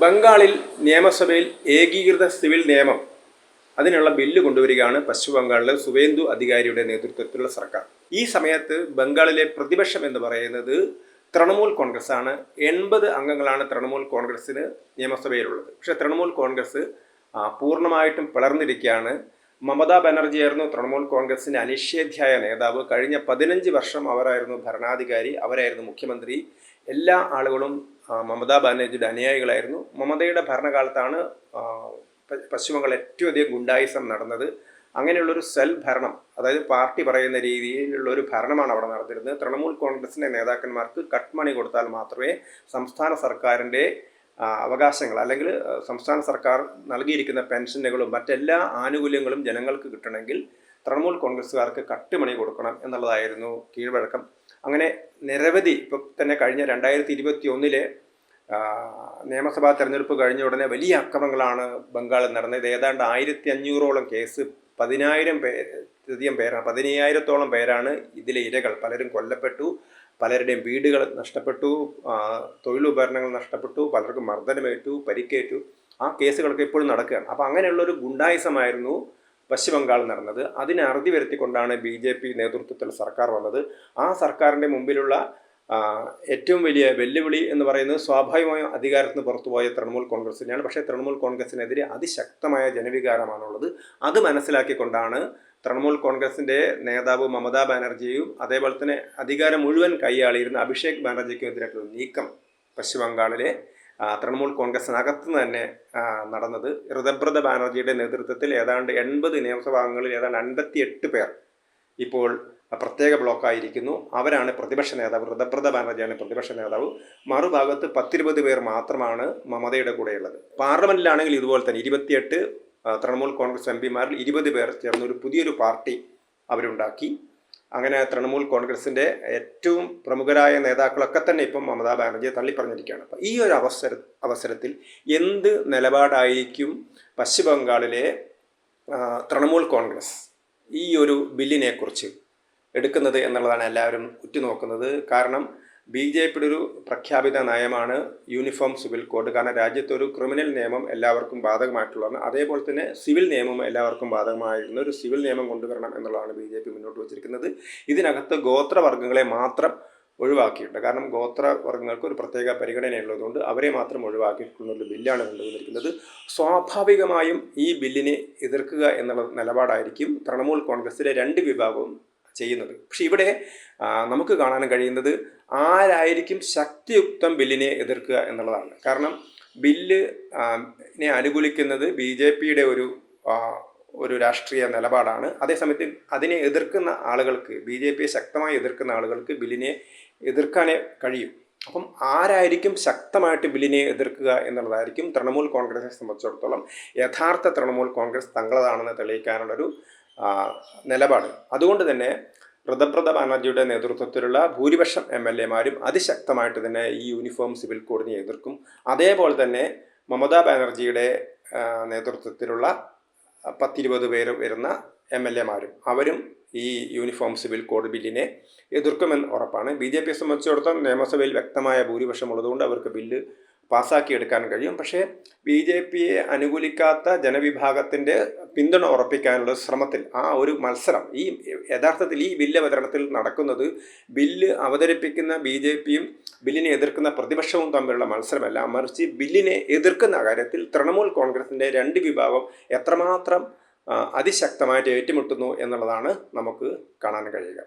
ബംഗാളിൽ നിയമസഭയിൽ ഏകീകൃത സിവിൽ നിയമം അതിനുള്ള ബില്ല് കൊണ്ടുവരികയാണ് പശ്ചിമ ബംഗാളിലെ സുവേന്ദു അധികാരിയുടെ നേതൃത്വത്തിലുള്ള സർക്കാർ. ഈ സമയത്ത് ബംഗാളിലെ പ്രതിപക്ഷം എന്ന് പറയുന്നത് തൃണമൂൽ കോൺഗ്രസ് ആണ്. 80 അംഗങ്ങളാണ് തൃണമൂൽ കോൺഗ്രസ്സിന് നിയമസഭയിലുള്ളത്. പക്ഷേ തൃണമൂൽ കോൺഗ്രസ് പൂർണ്ണമായിട്ടും പിളർന്നിരിക്കുകയാണ്. മമതാ ബാനർജി ആയിരുന്നു തൃണമൂൽ കോൺഗ്രസിൻ്റെ അനിഷേധ്യായ നേതാവ്. കഴിഞ്ഞ 15 വർഷം അവരായിരുന്നു ഭരണാധികാരി, അവരായിരുന്നു മുഖ്യമന്ത്രി. എല്ലാ ആളുകളും മമതാ ബാനർജിയുടെ അനുയായികളായിരുന്നു. മമതയുടെ ഭരണകാലത്താണ് പശ്ചിമബംഗാൾ ഏറ്റവും അധികം ഗുണ്ടായിസം നടന്നത്. അങ്ങനെയുള്ളൊരു സെൽ ഭരണം, അതായത് പാർട്ടി പറയുന്ന രീതിയിലുള്ളൊരു ഭരണമാണ് അവിടെ നടന്നിരുന്നത്. തൃണമൂൽ കോൺഗ്രസിൻ്റെ നേതാക്കന്മാർക്ക് കട്ട് മണി കൊടുത്താൽ മാത്രമേ സംസ്ഥാന സർക്കാരിൻ്റെ അവകാശങ്ങൾ അല്ലെങ്കിൽ സംസ്ഥാന സർക്കാർ നൽകിയിരിക്കുന്ന പെൻഷനുകളും മറ്റെല്ലാ ആനുകൂല്യങ്ങളും ജനങ്ങൾക്ക് കിട്ടണമെങ്കിൽ തൃണമൂൽ കോൺഗ്രസ്സുകാർക്ക് കട്ട് മണി കൊടുക്കണം എന്നുള്ളതായിരുന്നു കീഴ്വഴക്കം. അങ്ങനെ നിരവധി, ഇപ്പോൾ തന്നെ കഴിഞ്ഞ 2021 നിയമസഭാ തെരഞ്ഞെടുപ്പ് കഴിഞ്ഞ ഉടനെ വലിയ അക്രമങ്ങളാണ് ബംഗാളിൽ നടന്നത്. ഏതാണ്ട് 1500ഓളം കേസ്, 15,000-ഓളം പേരാണ് ഇതിലെ ഇരകൾ. പലരും കൊല്ലപ്പെട്ടു, പലരുടെയും വീടുകൾ നഷ്ടപ്പെട്ടു, തൊഴിലുപകരണങ്ങൾ നഷ്ടപ്പെട്ടു, പലർക്കും മർദ്ദനമേറ്റു, പരിക്കേറ്റു. ആ കേസുകളൊക്കെ ഇപ്പോഴും നടക്കുകയാണ്. അപ്പോൾ അങ്ങനെയുള്ളൊരു ഗുണ്ടായിസമായിരുന്നു പശ്ചിമ ബംഗാളിൽ നടന്നത്. അതിനെ അറുതി വരുത്തിക്കൊണ്ടാണ് BJP നേതൃത്വത്തിൽ സർക്കാർ വന്നത്. ആ സർക്കാരിൻ്റെ മുമ്പിലുള്ള ഏറ്റവും വലിയ വെല്ലുവിളി എന്ന് പറയുന്നത് സ്വാഭാവികമായും അധികാരത്തിൽ നിന്ന് പുറത്തുപോയ തൃണമൂൽ കോൺഗ്രസിനെയാണ്. പക്ഷേ തൃണമൂൽ കോൺഗ്രസിനെതിരെ അതിശക്തമായ ജനവികാരമാണുള്ളത്. അത് മനസ്സിലാക്കിക്കൊണ്ടാണ് തൃണമൂൽ കോൺഗ്രസിൻ്റെ നേതാവ് മമതാ ബാനർജിയും അതേപോലെ തന്നെ അധികാരം മുഴുവൻ കൈയാളിയിരുന്ന അഭിഷേക് ബാനർജിക്കുമെതിരായിട്ടുള്ള നീക്കം പശ്ചിമ ബംഗാളിലെ തൃണമൂൽ കോൺഗ്രസിനകത്ത് തന്നെ നടന്നത്. ഋതബ്രത ബാനർജിയുടെ നേതൃത്വത്തിൽ ഏതാണ്ട് 80 നിയമസഭാ അംഗങ്ങളിൽ ഏതാണ്ട് 58 പേർ ഇപ്പോൾ പ്രത്യേക ബ്ലോക്കായിരിക്കുന്നു. അവരാണ് പ്രതിപക്ഷ നേതാവ്. ഋതബ്രത ബാനർജിയാണ് പ്രതിപക്ഷ നേതാവ്. മറുഭാഗത്ത് 10-20 പേർ മാത്രമാണ് മമതയുടെ കൂടെയുള്ളത്. പാർലമെൻറ്റിലാണെങ്കിൽ ഇതുപോലെ തന്നെ 28 തൃണമൂൽ കോൺഗ്രസ് MPമാരിൽ 20 പേർ ചേർന്നൊരു പുതിയൊരു പാർട്ടി അവരുണ്ടാക്കി. അങ്ങനെ തൃണമൂൽ കോൺഗ്രസിൻ്റെ ഏറ്റവും പ്രമുഖരായ നേതാക്കളൊക്കെ തന്നെ ഇപ്പം മമതാ ബാനർജിയെ തള്ളിപ്പറഞ്ഞിരിക്കുകയാണ്. അപ്പം ഈ ഒരു അവസരത്തിൽ എന്ത് നിലപാടായിരിക്കും പശ്ചിമ ബംഗാളിലെ തൃണമൂൽ കോൺഗ്രസ് ഈ ഒരു ബില്ലിനെക്കുറിച്ച് എടുക്കുന്നത് എന്നുള്ളതാണ് എല്ലാവരും ഉറ്റുനോക്കുന്നത്. കാരണം BJPയുടെ ഒരു പ്രഖ്യാപിത നയമാണ് യൂണിഫോം സിവിൽ കോഡ്. കാരണം രാജ്യത്തൊരു ക്രിമിനൽ നിയമം എല്ലാവർക്കും ബാധകമായിട്ടുള്ളതാണ്. അതേപോലെ തന്നെ സിവിൽ നിയമം എല്ലാവർക്കും ബാധകമായിരുന്ന ഒരു സിവിൽ നിയമം കൊണ്ടുവരണം എന്നുള്ളതാണ് BJP മുന്നോട്ട് വച്ചിരിക്കുന്നത്. ഇതിനകത്ത് ഗോത്രവർഗ്ഗങ്ങളെ മാത്രം ഒഴിവാക്കിയിട്ടുണ്ട്. കാരണം ഗോത്രവർഗ്ഗങ്ങൾക്ക് ഒരു പ്രത്യേക പരിഗണനയുള്ളതുകൊണ്ട് അവരെ മാത്രം ഒഴിവാക്കിയിട്ടുള്ളൊരു ബില്ലാണ് കൊണ്ടുവന്നിരിക്കുന്നത്. സ്വാഭാവികമായും ഈ ബില്ലിനെ എതിർക്കുക എന്നുള്ള നിലപാടായിരിക്കും തൃണമൂൽ കോൺഗ്രസിലെ 2 വിഭാഗവും ചെയ്യുന്നത്. പക്ഷെ ഇവിടെ നമുക്ക് കാണാൻ കഴിയുന്നത് ആരായിരിക്കും ശക്തിയുക്തം ബില്ലിനെ എതിർക്കുക എന്നുള്ളതാണ്. കാരണം ബില്ലിനെ അനുകൂലിക്കുന്നത് BJPയുടെ ഒരു രാഷ്ട്രീയ നിലപാടാണ്. അതേസമയത്ത് അതിനെ എതിർക്കുന്ന ആളുകൾക്ക്, BJPയെ ശക്തമായി എതിർക്കുന്ന ആളുകൾക്ക് ബില്ലിനെ എതിർക്കാനേ കഴിയും. അപ്പം ആരായിരിക്കും ശക്തമായിട്ട് ബില്ലിനെ എതിർക്കുക എന്നുള്ളതായിരിക്കും തൃണമൂൽ കോൺഗ്രസിനെ സംബന്ധിച്ചിടത്തോളം യഥാർത്ഥ തൃണമൂൽ കോൺഗ്രസ് തങ്ങളതാണെന്ന് തെളിയിക്കാനുള്ളൊരു നിലപാട്. അതുകൊണ്ട് തന്നെ ഋതബ്രത ബാനർജിയുടെ നേതൃത്വത്തിലുള്ള ഭൂരിപക്ഷം MLAമാരും അതിശക്തമായിട്ട് തന്നെ ഈ യൂണിഫോം സിവിൽ കോഡിനെ എതിർക്കും. അതേപോലെ തന്നെ മമതാ ബാനർജിയുടെ നേതൃത്വത്തിലുള്ള 10-20 പേര് വരുന്ന MLAമാരും അവരും ഈ യൂണിഫോം സിവിൽ കോഡ് ബില്ലിനെ എതിർക്കുമെന്ന് ഉറപ്പാണ്. BJPയെ സംബന്ധിച്ചിടത്തോളം നിയമസഭയിൽ വ്യക്തമായ ഭൂരിപക്ഷം ഉള്ളതുകൊണ്ട് അവർക്ക് ബില്ല് പാസ്സാക്കിയെടുക്കാൻ കഴിയും. പക്ഷേ BJPയെ അനുകൂലിക്കാത്ത ജനവിഭാഗത്തിൻ്റെ പിന്തുണ ഉറപ്പിക്കാനുള്ള ശ്രമത്തിൽ ആ ഒരു മത്സരം യഥാർത്ഥത്തിൽ ഈ ബില്ല് അവതരണത്തിൽ നടക്കുന്നത് ബില്ല് അവതരിപ്പിക്കുന്ന BJPയും ബില്ലിനെ എതിർക്കുന്ന പ്രതിപക്ഷവും തമ്മിലുള്ള മത്സരമല്ല, മറിച്ച് ബില്ലിനെ എതിർക്കുന്ന കാര്യത്തിൽ തൃണമൂൽ കോൺഗ്രസിൻ്റെ 2 വിഭാഗം എത്രമാത്രം അതിശക്തമായിട്ട് ഏറ്റുമുട്ടുന്നു എന്നുള്ളതാണ് നമുക്ക് കാണാൻ കഴിയുക.